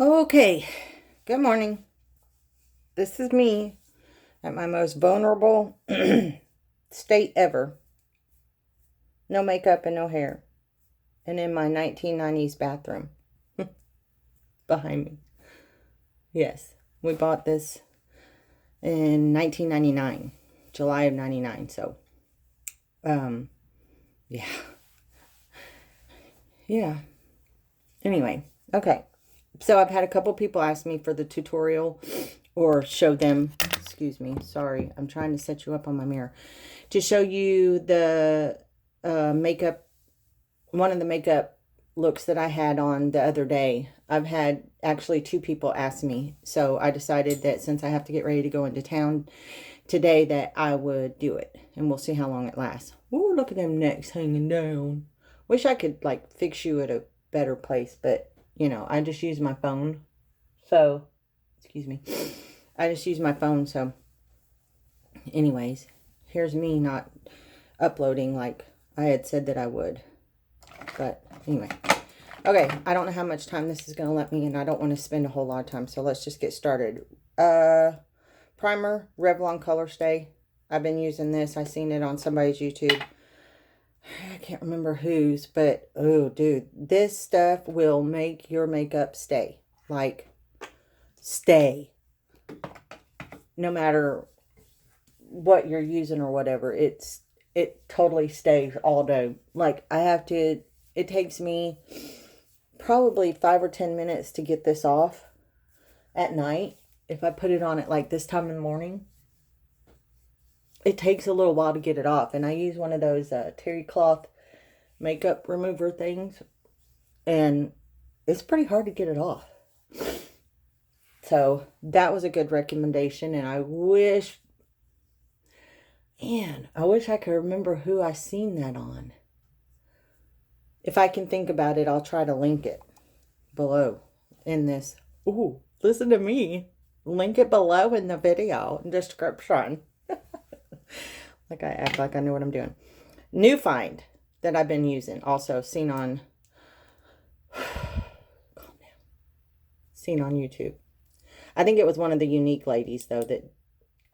Okay, good morning. This is me at my most vulnerable state ever. No makeup and no hair. And in my 1990s bathroom behind me. Yes, we bought this in 1999, July of 99. So, um, yeah. Yeah. Anyway, okay. So I've had a couple people ask me for the tutorial or show them, excuse me, sorry, I'm trying to set you up on my mirror, to show you the makeup, one of the makeup looks that I had on the other day. I've had actually two people ask me, so I decided that since I have to get ready to go into town today that I would do it, and we'll see how long it lasts. Ooh, look at them necks hanging down. Wish I could like fix you at a better place, but I just use my phone. So, excuse me. I just use my phone, so anyways, here's me not uploading like I had said that I would. But anyway. Okay, I don't know how much time this is going to let me, and I don't want to spend a whole lot of time, so let's just get started. Primer, Revlon Color Stay. I've been using this. I seen it on somebody's YouTube. I can't remember whose, but oh, dude, this stuff will make your makeup stay. Like, stay. No matter what you're using or whatever, it totally stays all day. Like, it takes me probably 5 or 10 minutes to get this off at night. If I put it on at like this time in the morning, it takes a little while to get it off. And I use one of those terry cloth makeup remover things, and it's pretty hard to get it off. So that was a good recommendation, and I wish I could remember who I seen that on. If I can think about it, I'll try to link it below in this. Ooh, listen to me. Link it below in the video description. Like I act like I know what I'm doing. New find that I've been using, also seen on YouTube. I think it was one of the unique ladies though that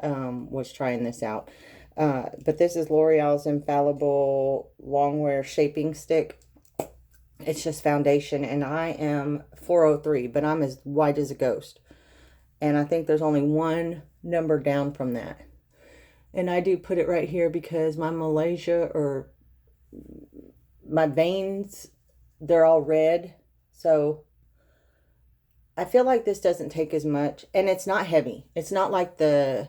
was trying this out. But this is L'Oreal's Infallible Longwear Shaping Stick. It's just foundation, and I am 403, but I'm as white as a ghost. And I think there's only one number down from that. And I do put it right here because my Malaysia, or my veins, they're all red. So I feel like this doesn't take as much, and it's not heavy. It's not like in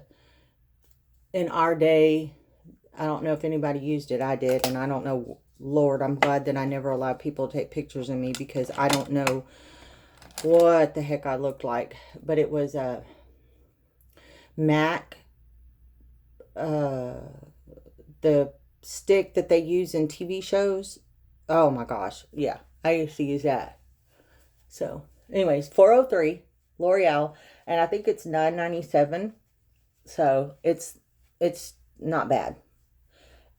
our day, I don't know if anybody used it. I did, and I don't know. Lord, I'm glad that I never allowed people to take pictures of me, because I don't know what the heck I looked like. But it was a MAC, the stick that they use in TV shows. Oh my gosh, yeah, I used to use that. So anyways, 403 L'Oreal, and I think it's $9.97. So it's not bad.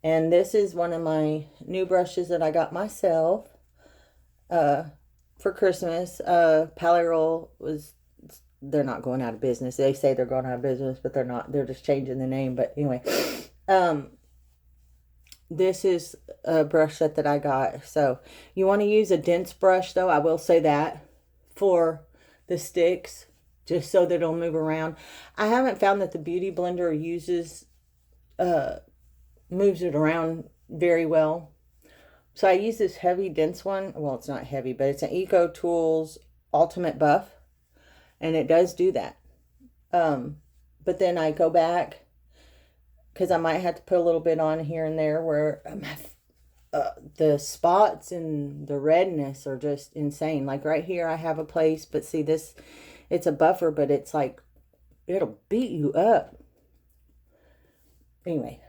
And this is one of my new brushes that I got myself for Christmas. Palette was, they're not going out of business. They say they're going out of business, but they're not. They're just changing the name. But anyway, this is a brush set that I got. So you want to use a dense brush, though. I will say that for the sticks, just so that it'll move around. I haven't found that the Beauty Blender moves it around very well. So I use this heavy, dense one. Well, it's not heavy, but it's an Eco Tools Ultimate Buff, and it does do that. But then I go back, because I might have to put a little bit on here and there where the spots and the redness are just insane. Like right here, I have a place, but see this, it's a buffer, but it's like, it'll beat you up. Anyway,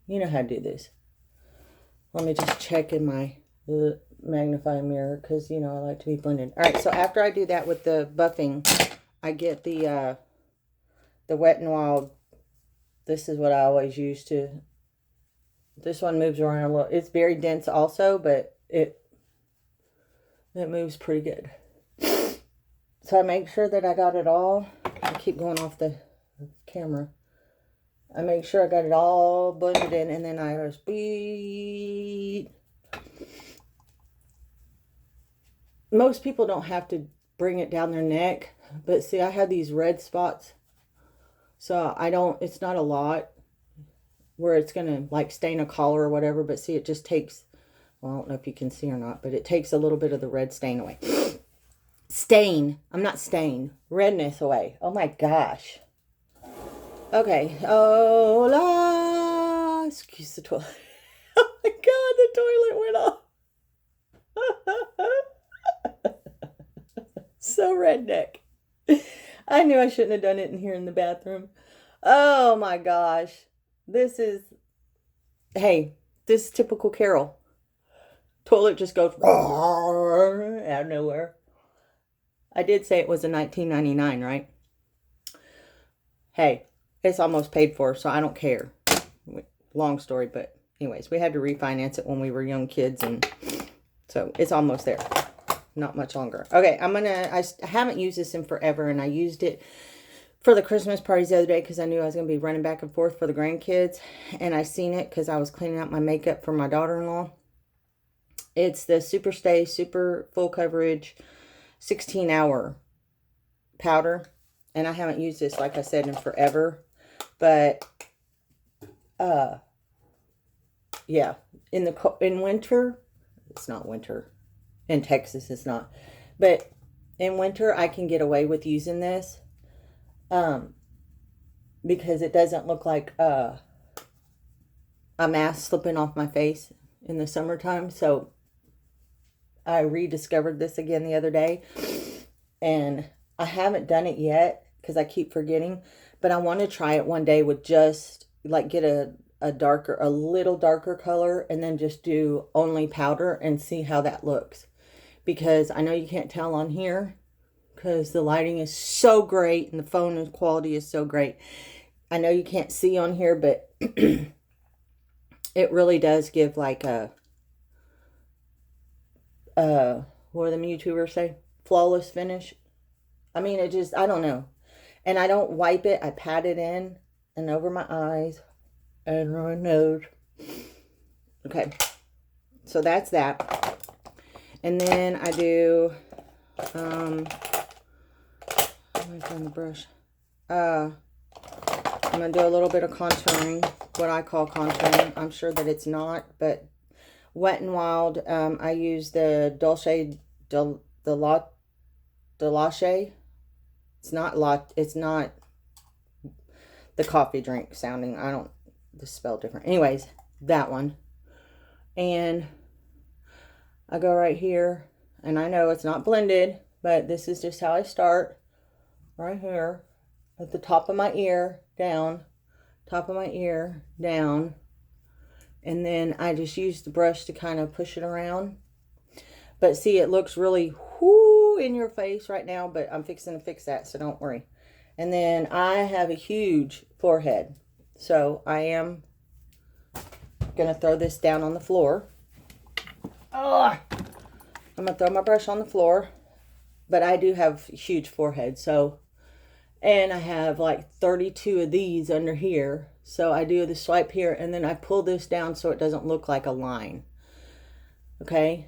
you know how to do this. Let me just check in my magnifying mirror, because, I like to be blended. All right, so after I do that with the buffing, I get the Wet n Wild. This is what I always use to. This one moves around a little. It's very dense also, but it moves pretty good. So I make sure that I got it all. I keep going off the camera. I make sure I got it all blended in, and then I just beat. Most people don't have to bring it down their neck, but see, I have these red spots, so I don't, it's not a lot where it's gonna like stain a collar or whatever, but see, it just takes, well, I don't know if you can see or not, but it takes a little bit of the red stain away. I'm not stain, redness away. Oh my gosh. Okay. Oh, excuse the toilet. Oh my God, the toilet went off. So redneck. I knew I shouldn't have done it in here in the bathroom. Oh my gosh. This is typical Carol. Toilet just goes out of nowhere. I did say it was a $19.99, right? Hey, it's almost paid for, so I don't care. Long story, but anyways, we had to refinance it when we were young kids, and so it's almost there. Not much longer. Okay, I haven't used this in forever, and I used it for the Christmas parties the other day because I knew I was going to be running back and forth for the grandkids, and I seen it because I was cleaning out my makeup for my daughter-in-law. It's the Superstay Super Full Coverage 16-hour powder, and I haven't used this, like I said, in forever, but yeah, in winter, it's not winter, in Texas it's not, but in winter I can get away with using this because it doesn't look like a mask slipping off my face in the summertime. So I rediscovered this again the other day, and I haven't done it yet because I keep forgetting, but I want to try it one day with just like get a little darker color, and then just do only powder and see how that looks. Because I know you can't tell on here because the lighting is so great and the phone quality is so great. I know you can't see on here, but it really does give like a what do them YouTubers say? Flawless finish. I mean, it just, I don't know. And I don't wipe it. I pat it in and over my eyes and my nose. Okay. So that's that. And then I do, let me turn the brush. I'm going to do a little bit of contouring, what I call contouring. I'm sure that it's not, but Wet n Wild, I use the Dolce de Leche. It's not the coffee drink sounding. The spell different. Anyways, that one. And I go right here, and I know it's not blended, but this is just how I start. Right here, at the top of my ear, down, top of my ear, down. And then I just use the brush to kind of push it around. But see, it looks really in your face right now, but I'm fixing to fix that, so don't worry. And then I have a huge forehead, so I am going to throw this down on the floor. Oh, I'm going to throw my brush on the floor, but I do have a huge forehead, so, and I have like 32 of these under here. So I do the swipe here, and then I pull this down so it doesn't look like a line. Okay.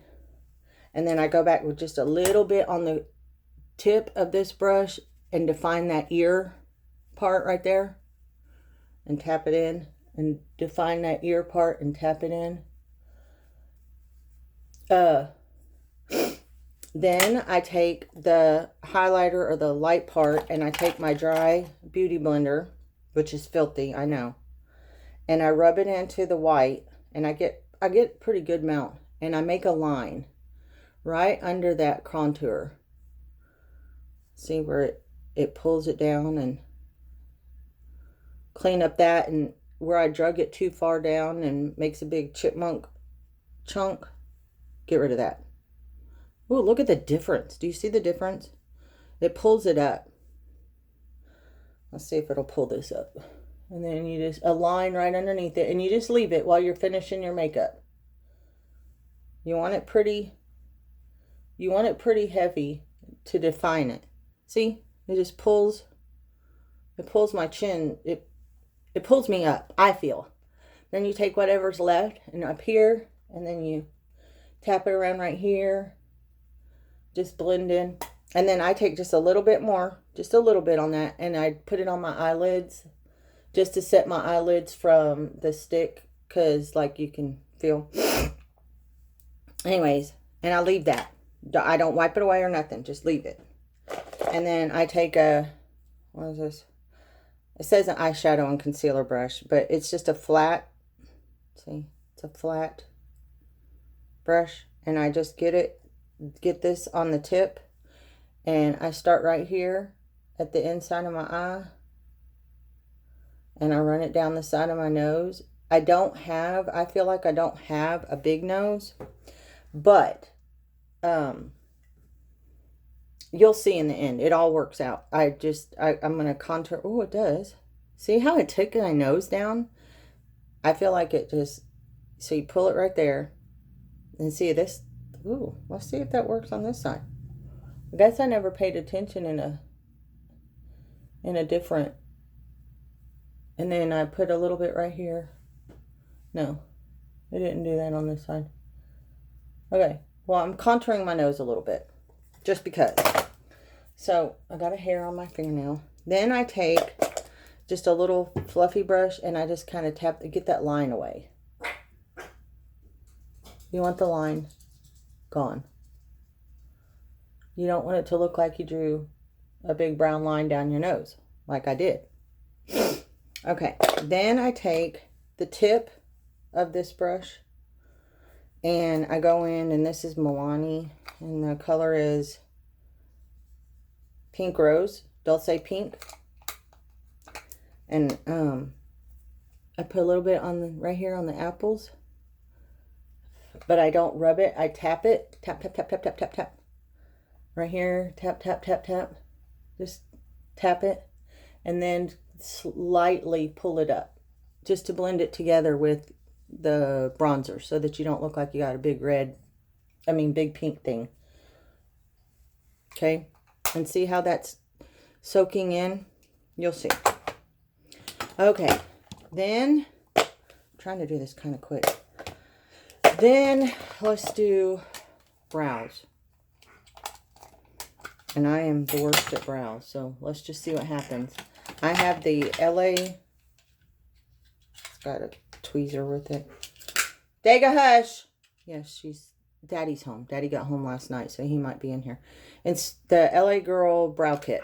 And then I go back with just a little bit on the tip of this brush and define that ear part right there. And tap it in. And define that ear part and tap it in. Then I take the highlighter or the light part, and I take my dry beauty blender, which is filthy, I know, and I rub it into the white, and I get pretty good amount, and I make a line right under that contour. See where it pulls it down, and clean up that, and where I drug it too far down and makes a big chipmunk chunk, get rid of that. Oh, look at the difference. Do you see the difference? It pulls it up. Let's see if it'll pull this up. And then you just align right underneath it, and you just leave it while you're finishing your makeup. You want it pretty heavy to define it. See, it just pulls, it pulls my chin. It pulls me up, I feel. Then you take whatever's left and up here, and then you tap it around right here. Just blend in. And then I take just a little bit more, just a little bit on that, and I put it on my eyelids just to set my eyelids from the stick, because like you can feel. Anyways, and I leave that. I don't wipe it away or nothing, just leave it. And then I take a, what is this? It says an eyeshadow and concealer brush, but it's just a flat, see, it's a flat brush. And I just get this on the tip. And I start right here at the inside of my eye. And I run it down the side of my nose. I feel like I don't have a big nose. But, you'll see in the end. It all works out. I'm going to contour. Oh, it does. See how it took my nose down? I feel like it just, so you pull it right there. And see this. Ooh, let's see if that works on this side. I guess I never paid attention in a different. And then I put a little bit right here. No, I didn't do that on this side. Okay, well, I'm contouring my nose a little bit. Just because. So, I got a hair on my fingernail. Then I take just a little fluffy brush and I just kind of tap to get that line away. You want the line gone. You don't want it to look like you drew a big brown line down your nose, like I did. Okay, then I take the tip of this brush and I go in, and this is Milani, and the color is Pink Rose, Dulce Pink. And I put a little bit on right here on the apples, but I don't rub it. I tap it, tap, tap, tap, tap, tap, tap, tap. Right here, tap, tap, tap, tap. Just tap it, and then slightly pull it up, just to blend it together with the bronzer, so that you don't look like you got a big big pink thing. Okay, and see how that's soaking in? You'll see. Okay, then, I'm trying to do this kind of quick. Then, let's do brows. And I am the worst at brows, so let's just see what happens. I have the LA, it's got a tweezer with it. Dega Hush! Yes, Daddy's home. Daddy got home last night, so he might be in here. It's the LA Girl Brow Kit.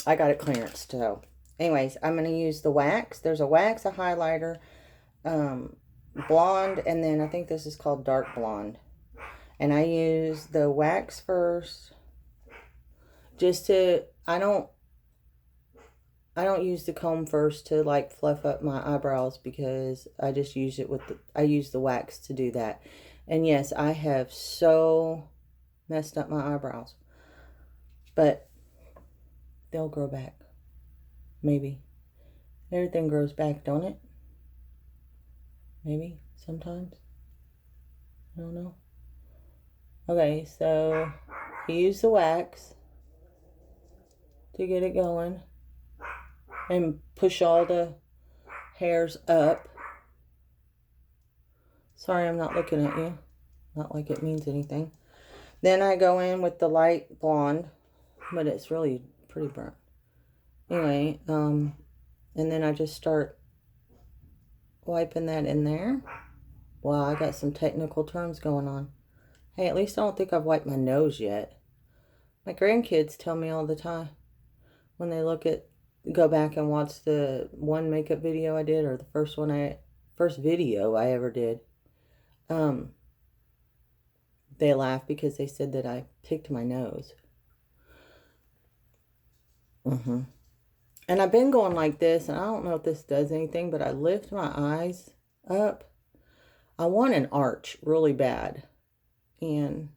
I got it clearance, so. Anyways, I'm going to use the wax. There's a wax, a highlighter, blonde, and then I think this is called dark blonde. And I use the wax first. Just to, I don't use the comb first to like fluff up my eyebrows, because I just use it with I use the wax to do that. And yes, I have so messed up my eyebrows, but they'll grow back. Maybe. Everything grows back, don't it? Maybe, sometimes. I don't know. Okay, so you use the wax to get it going and push all the hairs up. Sorry, I'm not looking at you. Not like it means anything. Then I go in with the light blonde, but it's really pretty burnt. Anyway, and then I just start wiping that in there. Wow, I got some technical terms going on. Hey, at least I don't think I've wiped my nose yet. My grandkids tell me all the time when they go back and watch the one makeup video I did, or the first video I ever did. They laugh because they said that I picked my nose. And I've been going like this, and I don't know if this does anything, but I lift my eyes up. I want an arch really bad, and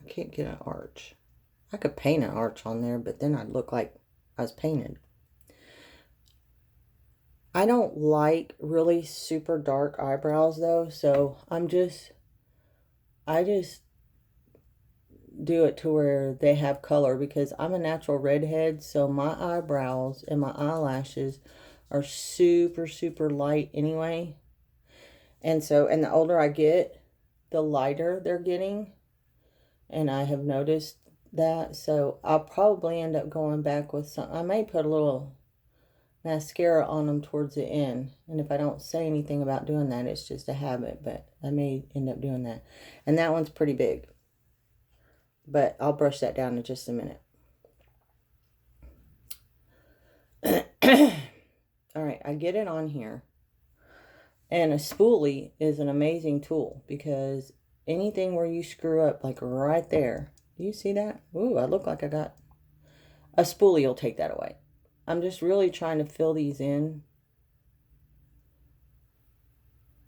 I can't get an arch. I could paint an arch on there, but then I'd look like I was painted. I don't like really super dark eyebrows though, so I just do it to where they have color, because I'm a natural redhead, so my eyebrows and my eyelashes are super, super light anyway. And so, and the older I get, the lighter they're getting. And I have noticed that. So I'll probably end up going back with some. I may put a little mascara on them towards the end. And if I don't say anything about doing that, it's just a habit. But I may end up doing that. And that one's pretty big. But I'll brush that down in just a minute. All right, I get it on here. And a spoolie is an amazing tool, because anything where you screw up, like right there. Do you see that? Ooh, I look like I got... A spoolie will take that away. I'm just really trying to fill these in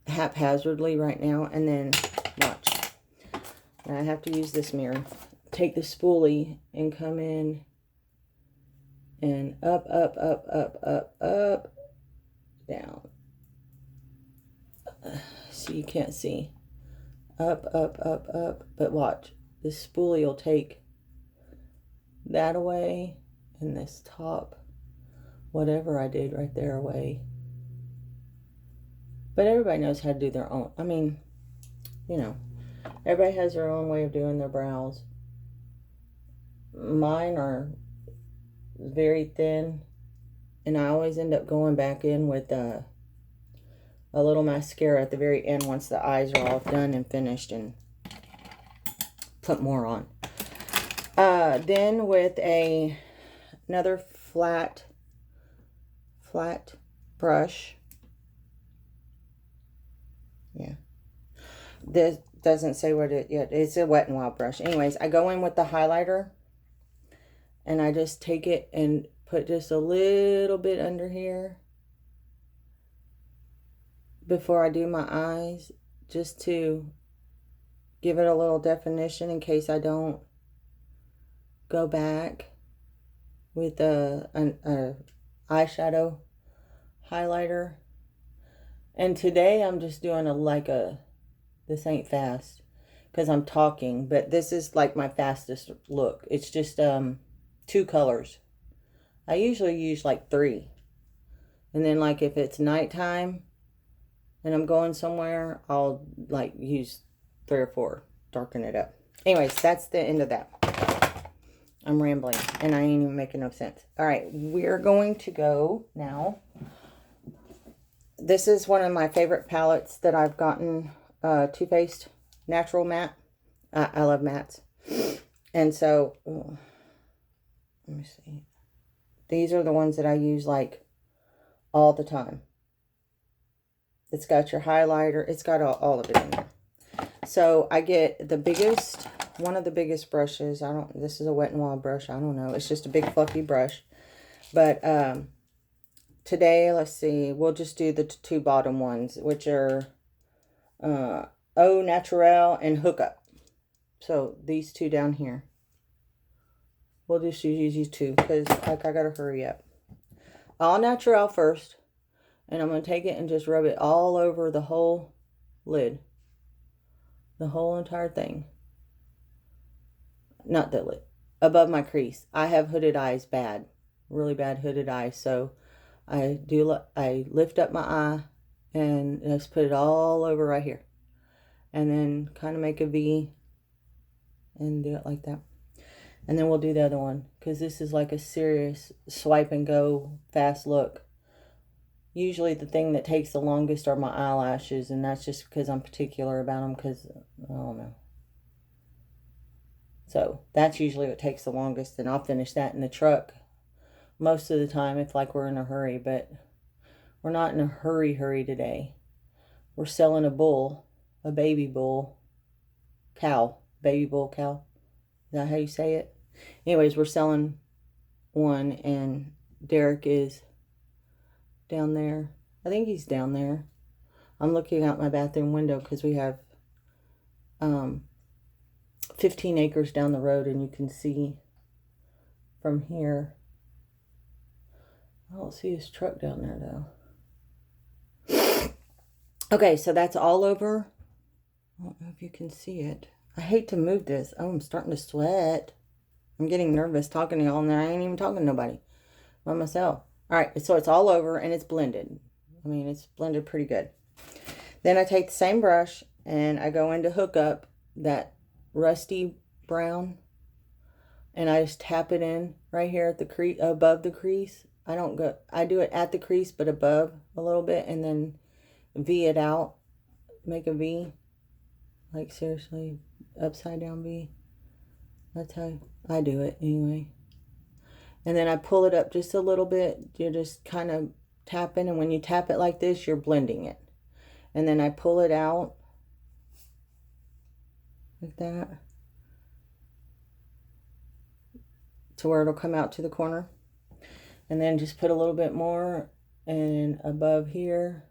haphazardly right now. And then, watch. Now I have to use this mirror. Take the spoolie and come in and up, up, up, up, up, up, down. So you can't see. Up, up, up, up. But watch. This spoolie will take that away, and this top, whatever I did right there, away. But everybody knows how to do their own. I mean, you know, everybody has their own way of doing their brows. Mine are very thin, and I always end up going back in with a little mascara at the very end once the eyes are all done and finished, and put more on. Then with another flat brush. Yeah. This doesn't say what it yet. It's a Wet n Wild brush. Anyways, I go in with the highlighter, and I just take it and put just a little bit under here before I do my eyes, just to give it a little definition in case I don't go back with a eyeshadow highlighter. And today I'm just doing this ain't fast because I'm talking, but this is like my fastest look. It's just 2 colors. I usually use like 3. And then like if it's nighttime and I'm going somewhere, I'll like use 3 or 4, darken it up. Anyways, that's the end of that. I'm rambling and I ain't even making no sense. All right, we're going to go now. This is one of my favorite palettes that I've gotten, Too Faced Natural Matte. I love mattes. And so, let me see. These are the ones that I use like all the time. It's got your highlighter. It's got all of it in there. So I get the biggest, one of the biggest brushes. This is a Wet n Wild brush. I don't know. It's just a big fluffy brush. But today, let's see, we'll just do the 2 bottom ones, which are Au Naturel and Hookup. So these 2 down here. We'll just use these 2 because like I gotta hurry up. Au Naturel first. And I'm going to take it and just rub it all over the whole lid. The whole entire thing. Not the lid. Above my crease. I have hooded eyes bad. Really bad hooded eyes. So I lift up my eye and just put it all over right here. And then kind of make a V and do it like that. And then we'll do the other one. Because this is like a serious swipe and go fast look. Usually the thing that takes the longest are my eyelashes, and that's just because I'm particular about them, because, I don't know. So, that's usually what takes the longest, and I'll finish that in the truck most of the time if, like, we're in a hurry, but we're not in a hurry today. We're selling a bull, a baby bull, baby bull cow. Is that how you say it? Anyways, we're selling one, and Derek is down there. I think he's down there. I'm looking out my bathroom window because we have 15 acres down the road, and you can see from here. I don't see his truck down there though. Okay, so that's all over. I don't know if you can see it. I hate to move this. Oh, I'm starting to sweat. I'm getting nervous talking to y'all, and I ain't even talking to nobody by myself. All right, so it's all over and it's blended. I mean, it's blended pretty good. Then I take the same brush and I go into Hookup, that rusty brown, and I just tap it in right here at the crease, above the crease. I do it at the crease, but above a little bit, and then V it out, make a V, like seriously, upside down V. That's how I do it anyway. And then I pull it up just a little bit. You're just kind of tapping, and when you tap it like this, you're blending it. And then I pull it out like that to where it'll come out to the corner. And then just put a little bit more and above here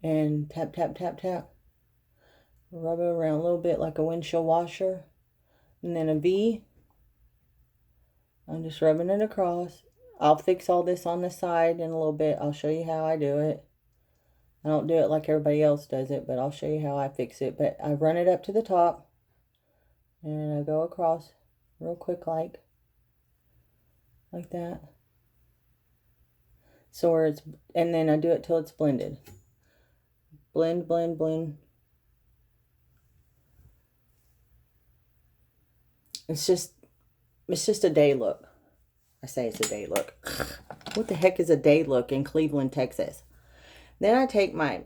and tap, tap, tap, tap. Rub it around a little bit like a windshield washer. And then a V. I'm just rubbing it across. I'll fix all this on the side in a little bit. I'll show you how I do it. I don't do it like everybody else does it, but I'll show you how I fix it. But I run it up to the top and I go across real quick like that. So where it's, and then I do it till it's blended. Blend, blend, blend. It's just a day look. I say it's a day look. What the heck is a day look in Cleveland, Texas? Then I take my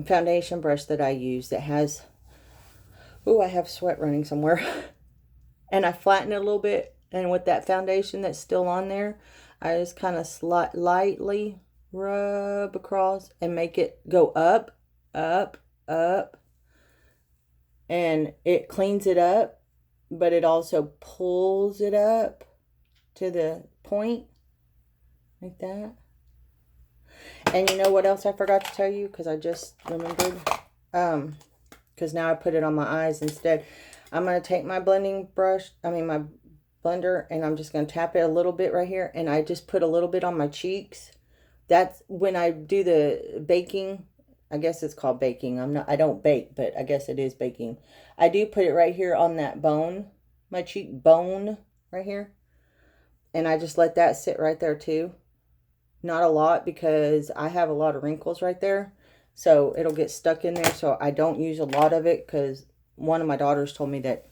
foundation brush that I use that has, oh, I have sweat running somewhere. And I flatten it a little bit. And with that foundation that's still on there, I just kind of lightly rub across and make it go up, up, up. And it cleans it up, but it also pulls it up to the point like that. And you know what else I forgot to tell you, because I just remembered, because now I put it on my eyes instead. I'm going to take my blending brush, my blender, and I'm just going to tap it a little bit right here, and I just put a little bit on my cheeks. That's when I do the baking. I guess it's called baking. I don't bake, but I guess it is baking. I do put it right here on that bone, my cheek bone right here. And I just let that sit right there too. Not a lot, because I have a lot of wrinkles right there. So it'll get stuck in there. So I don't use a lot of it, because one of my daughters told me that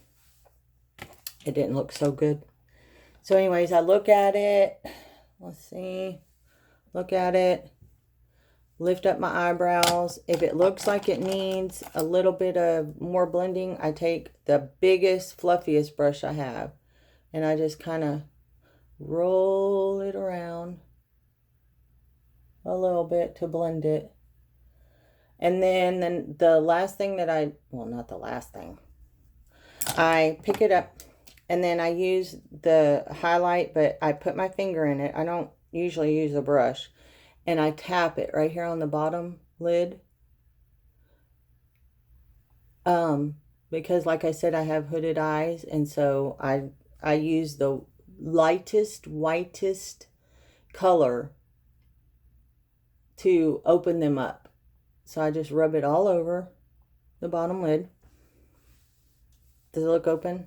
it didn't look so good. So anyways, I look at it. Let's see. Look at it. Lift up my eyebrows. If it looks like it needs a little bit of more blending, I take the biggest, fluffiest brush I have. And I just kind of roll it around a little bit to blend it. And then the last thing that well, not the last thing. I pick it up and then I use the highlight, but I put my finger in it. I don't usually use a brush. And I tap it right here on the bottom lid. Because like I said, I have hooded eyes. And so I use the lightest, whitest color to open them up. So I just rub it all over the bottom lid. Does it look open?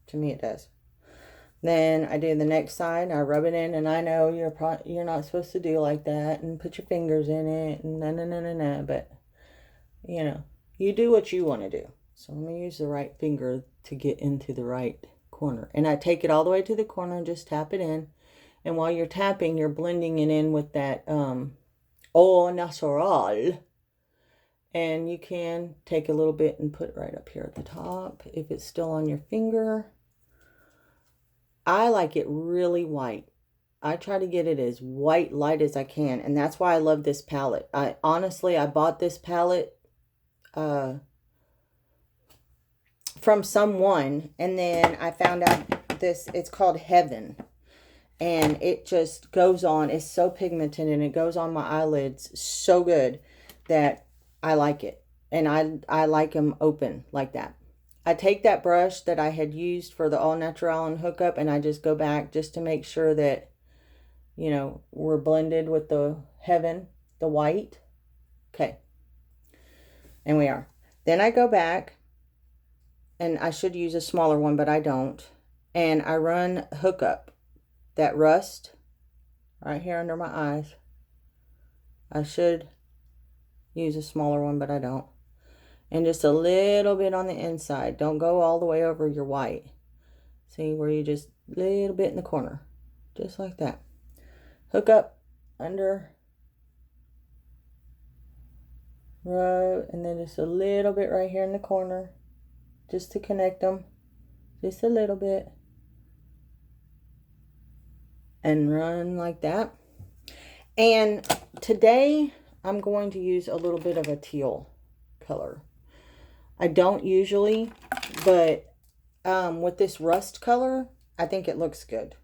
To me it does. Then I do the next side. I rub it in, and I know you're not supposed to do like that and put your fingers in it and na. But you know, you do what you want to do. So I'm gonna use the right finger to get into the right corner, and I take it all the way to the corner and just tap it in. And while you're tapping, you're blending it in with that Au Natural. And you can take a little bit and put it right up here at the top if it's still on your finger. I like it really white. I try to get it as white light as I can, and that's why I love this palette. I bought this palette from someone, and then I found out this, it's called Heaven. And it just goes on. It's so pigmented, and it goes on my eyelids so good that I like it. And I like them open like that. I take that brush that I had used for the Au Natural and Hookup, and I just go back just to make sure that, you know, we're blended with the Heaven, the white. Okay. And we are. Then I go back and I should use a smaller one, but I don't. And I run Hookup, that rust right here under my eyes. I should use a smaller one, but I don't. And just a little bit on the inside. Don't go all the way over your white. See where you just a little bit in the corner. Just like that. Hookup under, rub, and then just a little bit right here in the corner. Just to connect them. Just a little bit. And run like that. And today I'm going to use a little bit of a teal color. I don't usually, but with this rust color, I think it looks good.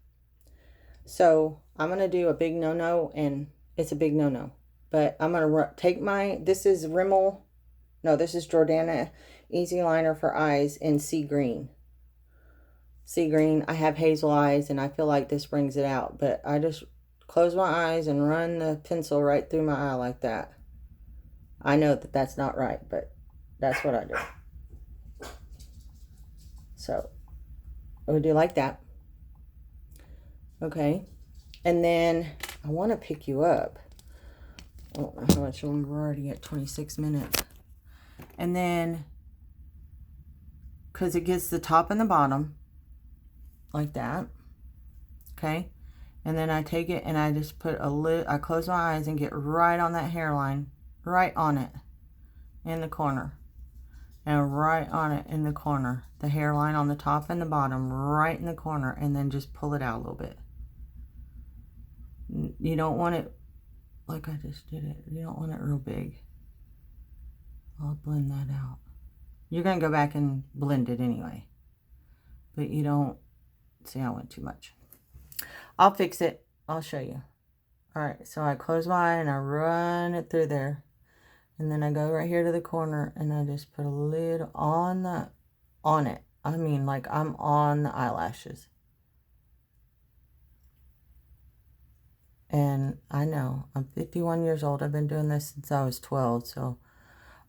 So I'm going to do a big no-no, and it's a big no-no. But I'm going to take this is Rimmel, no, this is Jordana Easy Liner for Eyes in Sea Green. Sea green. I have hazel eyes, and I feel like this brings it out. But I just close my eyes and run the pencil right through my eye like that. I know that that's not right, but that's what I do. So I would do like that. Okay. And then I want to pick you up. I don't know how much longer. We're already at 26 minutes. And then, because it gets the top and the bottom. Like that. Okay. And then I take it and I just put I close my eyes and get right on that hairline. Right on it. In the corner. And right on it in the corner. The hairline on the top and the bottom. Right in the corner. And then just pull it out a little bit. You don't want it like I just did it. You don't want it real big. I'll blend that out. You're going to go back and blend it anyway. But you don't. See, I went too much. I'll fix it. I'll show you. Alright, so I close my eye and I run it through there. And then I go right here to the corner and I just put a little on it. I mean, like I'm on the eyelashes. And I know, I'm 51 years old. I've been doing this since I was 12. So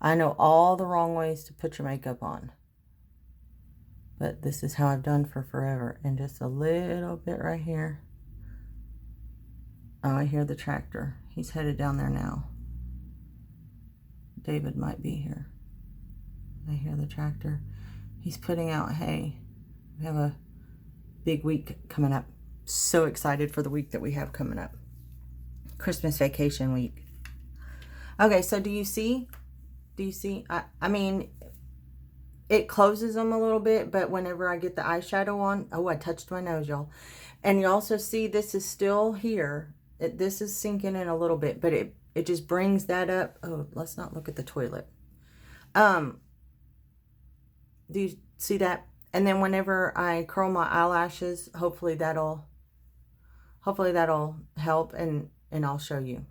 I know all the wrong ways to put your makeup on. But this is how I've done for forever. And just a little bit right here. Oh, I hear the tractor. He's headed down there now. David might be here. I hear the tractor. He's putting out hay. We have a big week coming up. So excited for the week that we have coming up. Christmas vacation week. Okay, so do you see? Do you see? I mean, it closes them a little bit, but whenever I get the eyeshadow on, oh, I touched my nose, y'all. And you also see this is still here. This is sinking in a little bit, but it just brings that up. Oh, let's not look at the toilet. Do you see that? And then whenever I curl my eyelashes, hopefully that'll help, and I'll show you.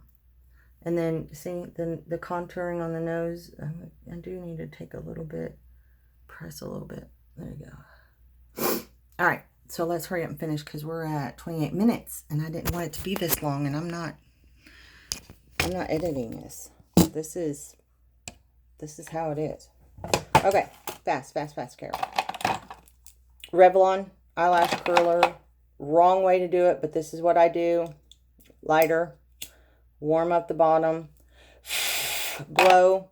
And then see the contouring on the nose. I do need to take a little bit. Press a little bit. There you go. All right, so let's hurry up and finish because we're at 28 minutes and I didn't want it to be this long, and I'm not editing this. This is how it is. Okay, fast, Carol. Revlon eyelash curler. Wrong way to do it, but this is what I do. Lighter. Warm up the bottom. Blow.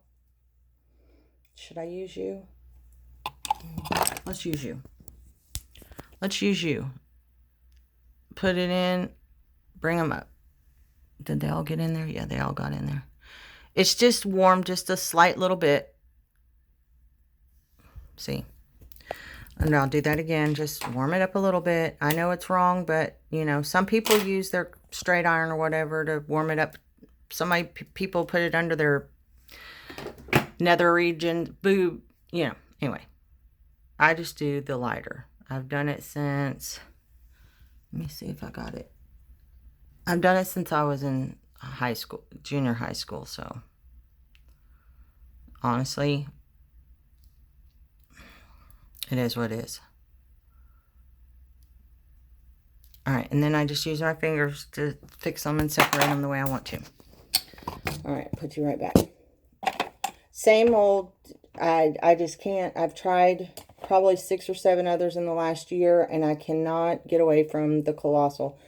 Should I use you? Let's use you. Let's use you. Put it in. Bring them up. Did they all get in there? Yeah, they all got in there. It's just warm, just a slight little bit. See? And I'll do that again. Just warm it up a little bit. I know it's wrong, but, you know, some people use their straight iron or whatever to warm it up. People put it under their nether region, boob, you know. Anyway, I just do the lighter. I've done it since, let me see if I got it. I've done it since I was in high school, junior high school, so honestly, it is what it is. All right, and then I just use my fingers to fix them and separate them the way I want to. All right, put you right back. Same old, I just can't. I've tried probably 6 or 7 others in the last year, and I cannot get away from the Colossal.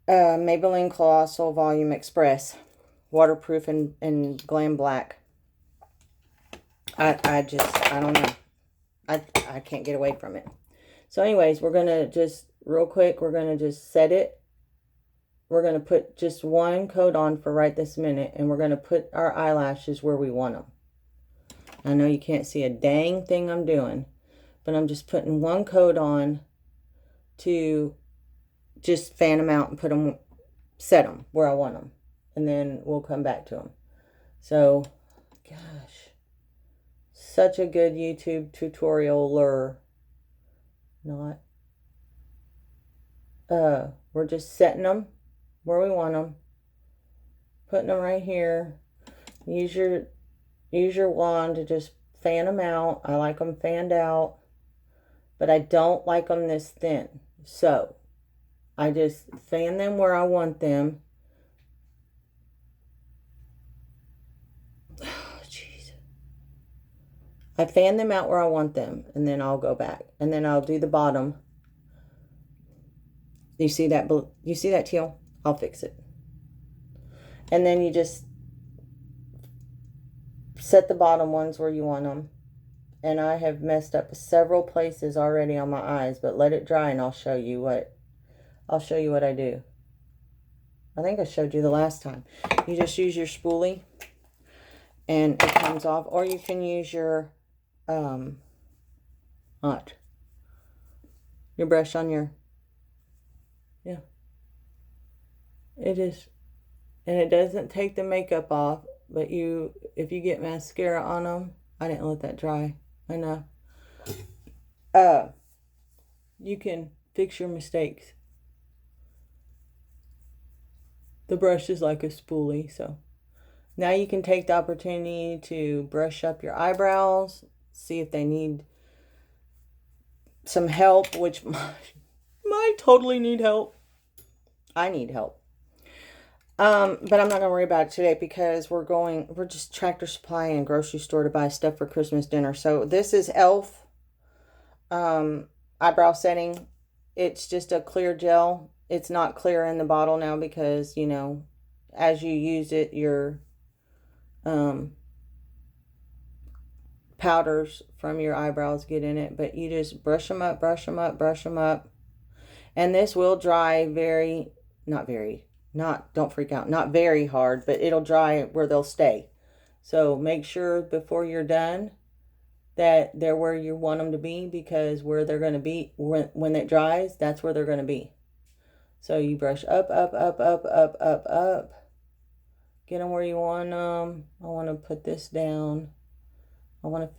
Maybelline Colossal Volume Express. Waterproof and Glam Black. I don't know. I can't get away from it. So anyways, we're going to just, real quick, we're going to just set it. We're going to put just one coat on for right this minute, and we're going to put our eyelashes where we want them. I know you can't see a dang thing I'm doing, but I'm just putting one coat on to just fan them out and put them, set them where I want them. And then we'll come back to them. So, gosh, such a good YouTube tutorial. We're just setting them where we want them, putting them right here. Use your wand to just fan them out. I like them fanned out, but I don't like them this thin. So I just fan them where I want them. Oh, jeez. I fan them out where I want them, and then I'll go back, and then I'll do the bottom. You see that? You see that teal? I'll fix it. And then you just set the bottom ones where you want them. And I have messed up several places already on my eyes, but let it dry and I'll show you what I do. I think I showed you the last time. You just use your spoolie and it comes off, or you can use your brush on your, yeah. It is, and it doesn't take the makeup off, but if you get mascara on them, I didn't let that dry. I know. You can fix your mistakes. The brush is like a spoolie, so now you can take the opportunity to brush up your eyebrows, see if they need some help, which might totally need help. I need help. But I'm not going to worry about it today because we're just Tractor Supply and grocery store to buy stuff for Christmas dinner. So this is e.l.f. Eyebrow setting. It's just a clear gel. It's not clear in the bottle now because, you know, as you use it, your powders from your eyebrows get in it. But you just brush them up, brush them up, brush them up. And this will dry don't freak out, not very hard, but it'll dry where they'll stay. So make sure before you're done that they're where you want them to be, because where they're going to be when it dries, that's where they're going to be. So you brush up, up, up, up, up, up, up. Get them where you want them. I want to put this down. I want to fan